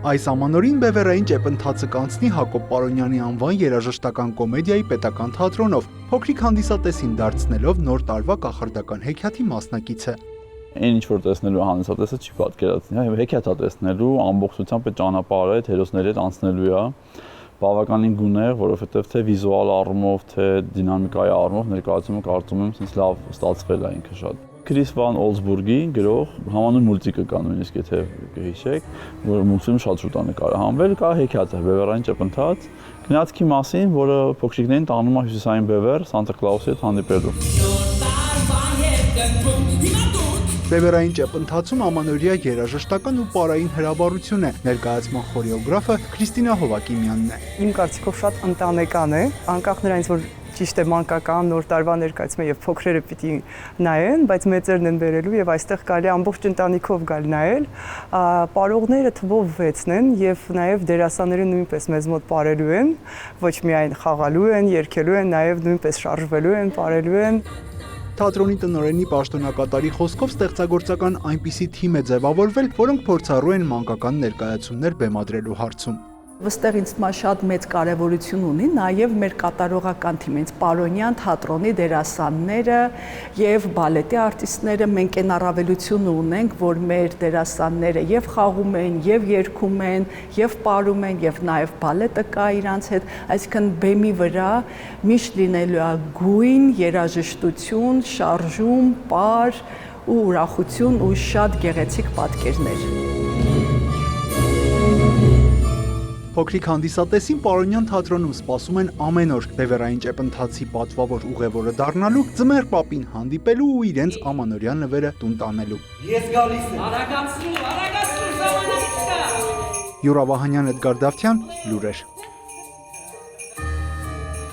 Այս ամանորին Բևեռային ճեպընթացը կանցնի Հակոբ Պարոնյանի անվան երաժշտական կոմեդիայի պետական թատրոնով, փոքրիկ հանդիսատեսին դարձնելով նոր տարվա կախարդական հեքիաթի մասնակիցը։ Այն ինչ որ տեսնելու հանդիսատեսը չի պատկերացնի, հեքիաթ է տեսնելու, ամբողջությամբ այդ ճանապարհը այդ հերոսների հետ անցնելու է, բավականին գունեղ, որովհետև թե վիզուալ առումով, թե դինամիկայի առումով ներկայացումը կարծում եմ sense լավ ստացվել է ինքը շատ։ Քրիս Վան Օլսբուրգի գրող համանուն մուլտիկը կա նույնիսկ եթե կհիշեք, որ մուլտֆիլմը շատ շուտ է նկարահանվել, կա հեքիաթը Բևեռային ճեպընթաց, գնացքի մասին, որը փոքրիկներին տանում է հյուսիսային Բևեռ Սանտա Կլաուսի հետ հանդիպելու։ Բևեռային ճեպընթացում ամանորյա երաժշտական ու պարային հրաբարություն է, ներկայացման խորեոգրաֆը Քրիստինա Հովակիմյանն է։ Իմ կարծիքով շատ ընտանեկան է, անկախ նրանից, որ ճիշտ է մանկական նոր տարվա ներկայացումը եւ փոքրերը պիտի նայեն, բայց մեծերն են վերելու եւ այստեղ կարելի ամբողջ ընտանիքով գալ նայել։ Պարողները թվով 6-ն են եւ նաեւ դերասանները նույնպես մեզ մոտ ապարելու են, ոչ միայն խաղալու են, երգելու են, նաեւ նույնպես շարժվելու են, ապարելու են։ Թատրոնի տնօրենի պաշտոնակատարի խոսքով ստեղծագործական այնպիսի թիմ է ձևավորվել, որոնք փորձառու են մանկական ներկայացումներ բեմադրելու հարցում։ Վստահ ինձ շատ մեծ կարևորություն ունի նաև մեր կատարողական թիմը, ինձ Պարոնյան թատրոնի դերասանները եւ բալետի արտիստները, մենք այն առավելությունը ունենք, որ մեր դերասանները եւ խաղում են, եւ երգում են, եւ պարում են, եւ նաև բալետը կա իրանց հետ, այսինքն բեմի վրա միշտ լինելու է գույն, երաժշտություն, շարժում, պար ու ուրախություն ու շատ գեղեցիկ պատկերներ։ Փոքրիկ հանդիսատեսին Պարոնյան թատրոնում սպասում են ամեն օր Բևեռային ճեպընթացի պատվավոր ուղևորը դառնալու, ձմեռ պապին հանդիպելու ու իրենց ամանորյա նվերը տուն տանելու։ Ես գալիս եմ։ Արագացրու, ժամանակից կա։ Յուրա Վահանյան, Էդգար Դավթյան, լուրեր։